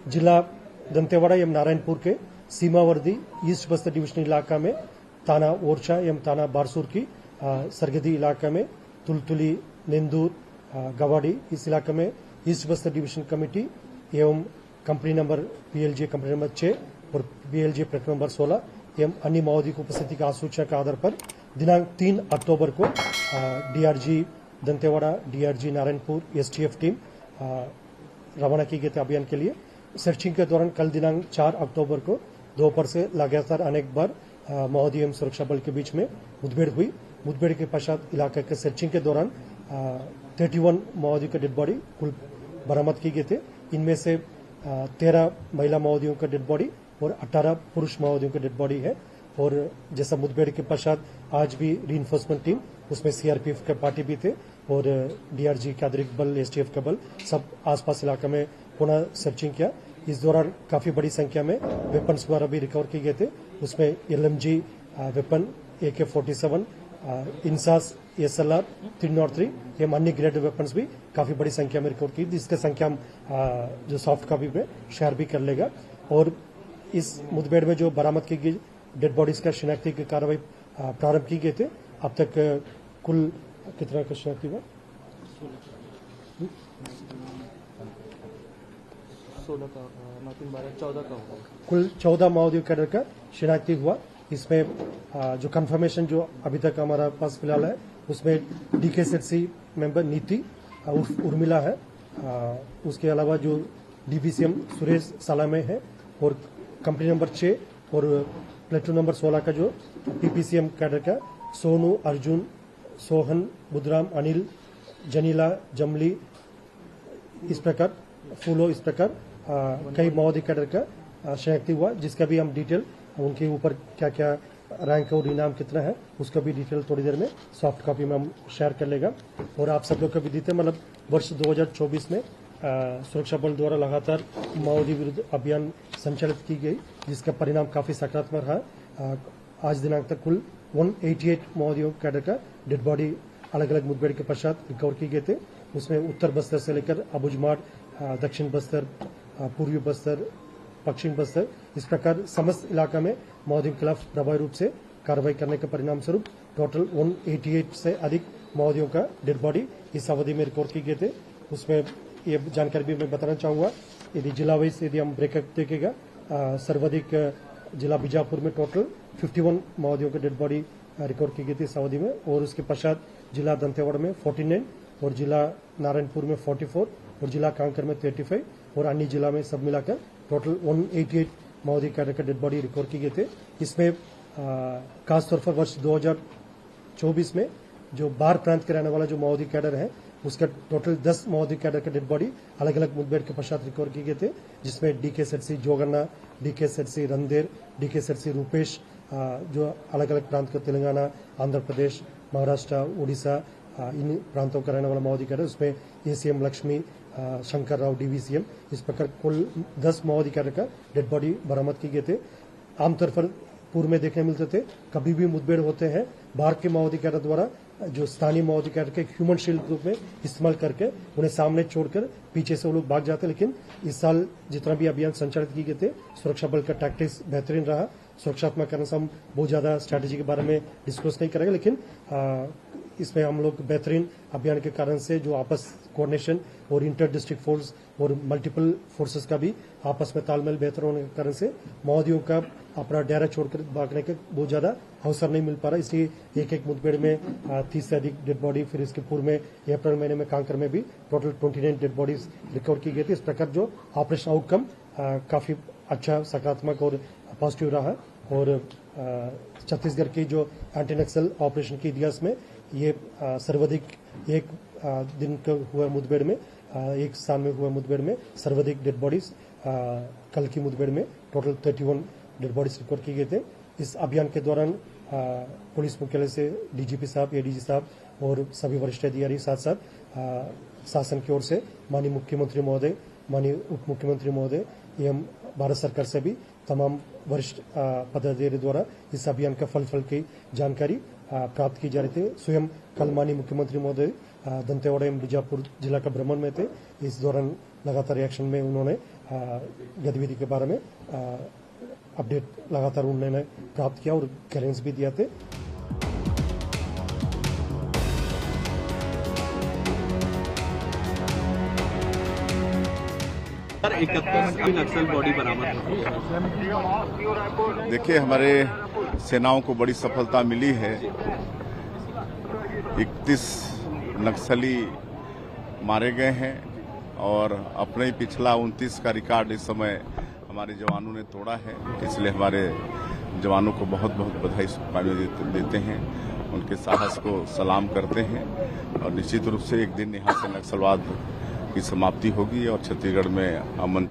जिला दंतेवाड़ा एवं नारायणपुर के सीमावर्ती ईस्ट बस्तर डिवीजन इलाका में थाना ओरछा एवं थाना बारसूर की सरहदी इलाका में तुलतुली, नेंदूर, गवाड़ी इस इलाके में ईस्ट बस्तर डिवीजन कमेटी एवं company number PLJ company number 6 और PLJ प्लेट नंबर 16 एवं अन्य माओवादी की उपस्थिति का आसूचना के आधार पर दिनांक 3 अक्टूबर को DRG Dantewada, DRG Narayanpur STF team रवाना की गई थी अभियान के लिए। सर्चिंग के दौरान कल दिनांक 4 अक्टूबर को दोपहर से लगातार अनेक बार माओवादी एवं सुरक्षा बल के बीच में मुठभेड़ हुई। मुठभेड़ के पश्चात इलाके के सर्चिंग के दौरान 31 माओवादियों के डेड बॉडी कुल बरामद की गए थे। इनमें से 13 महिला माओवादियों का डेड बॉडी और 18 पुरुष माओवादियों का डेड बॉडी है। और जैसा मुठभेड़ के पश्चात आज भी रीइंफोर्समेंट टीम, उसमें CRPF के पार्टी भी थे और DRG का अतिरिक्त बल, STF का बल सब आसपास इलाके में पुनः सर्चिंग किया। इस दौरान काफी बड़ी संख्या में वेपन्स वगैरह भी रिकवर किए गए थे। उसमें LMG weapon, AK-47, INSAS, SLR 303 एवं अन्य ग्रेड वेपन्स भी काफी बड़ी संख्या में रिकवर की, जिसकी संख्या हम जो सॉफ्ट कॉपी में शेयर भी कर लेगा। और इस मुठभेड़ में जो बरामद की गई डेड बॉडीज का शिनाख्ती की कार्रवाई प्रारंभ की गए थे। अब तक कुल कितना का शिनाख्ती हुआ? 16 का, 9, 3, 12, 14 का हुआ। कुल 14 माओवादी कैडर का शिनाख्ती हुआ। इसमें जो कंफर्मेशन जो अभी तक हमारा पास फिलहाल है, उसमें DKZC मेंबर नीति उर्मिला है। उसके अलावा जो DBCM सुरेश सालामे है और कंपनी नंबर 6 और प्लेटून नंबर 16 का जो PPCM कैडर का सोनू, अर्जुन, सोहन, बुधराम, अनिल, जनीला, जमली, इस प्रकार फूलो, इस प्रकार कई माओवादी कैडर का शिनाख्ती हुआ, जिसका भी हम डिटेल उनके ऊपर क्या क्या रैंक और इनाम कितना है उसका भी डिटेल थोड़ी देर में सॉफ्ट कॉपी में हम शेयर कर लेगा। और आप सब लोग का भी देते मतलब वर्ष 2024 में सुरक्षा बल द्वारा लगातार माओवादी विरुद्ध अभियान संचालित की गई, जिसका परिणाम काफी सकारात्मक रहा। आज दिनांक तक कुल 188 माओवादियों कैडर का डेड बॉडी अलग अलग मुठभेड़ के पश्चात रिकवर किए गए थे। उसमें उत्तर बस्तर से लेकर अबुझमाड़, दक्षिण बस्तर, पूर्वी बस्तर, पश्चिम बस्तर, इस प्रकार समस्त इलाका में माओवादियों के खिलाफ प्रभावी रूप से कार्रवाई करने के परिणाम स्वरूप टोटल 188 से अधिक माओवादियों का डेड बॉडी इस अवधि में रिकॉर्ड किए गए थे। उसमें ये जानकारी भी मैं बताना चाहूंगा, यदि जिला वाइज यदि हम ब्रेकअप देखेगा, सर्वाधिक जिला बीजापुर में टोटल 51 माओवादियों के डेड बॉडी रिकॉर्ड की गई थी इस अवधि में। और उसके पश्चात जिला दंतेवाड़ा में 49 और जिला नारायणपुर में 44 और जिला कांकर में 35 और अन्य जिला में सब मिलाकर टोटल 188 माओवादी कैडर का डेड बॉडी रिकॉर्ड किए गए थे। इसमें खासतौर पर वर्ष 2024 में जो बार प्रांत के रहने वाला जो माओवादी कैडर है, उसका टोटल 10 माओवादी कैडर का डेड बॉडी अलग अलग मुठभेड़ के पश्चात रिकवर किए गए थे, जिसमें DKZC जोगन्ना, DKZC रंदेर, DKZC रूपेश, जो अलग अलग प्रांत के तेलंगाना, आंध्र प्रदेश, महाराष्ट्र, उड़ीसा, इन प्रांतों का रहने वाला माओवादी कैडर, उसमें ACM लक्ष्मी, शंकर राव DVCM, इस प्रकार कुल 10 माओवादी कैडर का डेड बॉडी बरामद किए गए थे। आमतौर पर पूर्व में देखने मिलते थे, कभी भी मुठभेड़ होते हैं बाहर के माओवादी कैडर द्वारा जो स्थानीय माओवादी कैडर के ह्यूमन शील्ड रूप में इस्तेमाल करके उन्हें सामने छोड़कर पीछे से वो लोग भाग जाते। लेकिन इस साल जितना भी अभियान संचालित किए गए थे, सुरक्षा बल का टैक्टिक्स बेहतरीन रहा। सुरक्षात्मक कारण से हम बहुत ज्यादा स्ट्रैटेजी के बारे में डिस्कस नहीं करेंगे, लेकिन इसमें हम लोग बेहतरीन अभियान के कारण से जो आपस कोऑर्डिनेशन और इंटर डिस्ट्रिक्ट फोर्स और मल्टीपल फोर्सेस का भी आपस में तालमेल बेहतर होने के कारण से माओवादियों का अपना डेरा छोड़कर भागने के बहुत ज्यादा अवसर नहीं मिल पा रहा। इसलिए एक एक मुठभेड़ में 30 से अधिक डेड बॉडी, फिर इसके पूर्व में अप्रैल महीने में कांकर में भी टोटल 29 डेड बॉडीज रिकवर की गई थी। इस प्रकार जो ऑपरेशन आउटकम काफी अच्छा, सकारात्मक और पॉजिटिव रहा। और छत्तीसगढ़ की जो एंटी नक्सल ऑपरेशन के इतिहास में ये सर्वाधिक एक दिन का हुआ मुठभेड़ में, एक स्थान में हुआ मुठभेड़ में सर्वाधिक डेड बॉडीज कल की मुठभेड़ में टोटल 31 डेड बॉडीज रिकॉर्ड किए गए थे। इस अभियान के दौरान पुलिस मुख्यालय से DGP साहब, ADG साहब और सभी वरिष्ठ अधिकारी, साथ साथ शासन की ओर से माननीय मुख्यमंत्री महोदय, माननीय उप मुख्यमंत्री महोदय एवं भारत सरकार से भी तमाम वरिष्ठ पदाधिकारी द्वारा इस अभियान का फल की जानकारी प्राप्त की जा रही थी। स्वयं कल माननीय मुख्यमंत्री महोदय दंतेवाड़ा एवं बीजापुर जिला का भ्रमण में थे। इस दौरान लगातार रिएक्शन में उन्होंने गतिविधि के बारे में अपडेट लगातार उन्होंने प्राप्त किया और गाइडेंस भी दिया थे। सर 71 की नक्सल बॉडी बरामद हुई है। देखिए, हमारे सेनाओं को बड़ी सफलता मिली है। 31 नक्सली मारे गए हैं और अपने ही पिछला 29 का रिकॉर्ड इस समय हमारे जवानों ने तोड़ा है। इसलिए हमारे जवानों को बहुत बहुत बधाई शुभकामनाएं देते हैं, उनके साहस को सलाम करते हैं और निश्चित रूप से एक दिन यहाँ से नक्सलवाद की समाप्ति होगी और छत्तीसगढ़ में अमन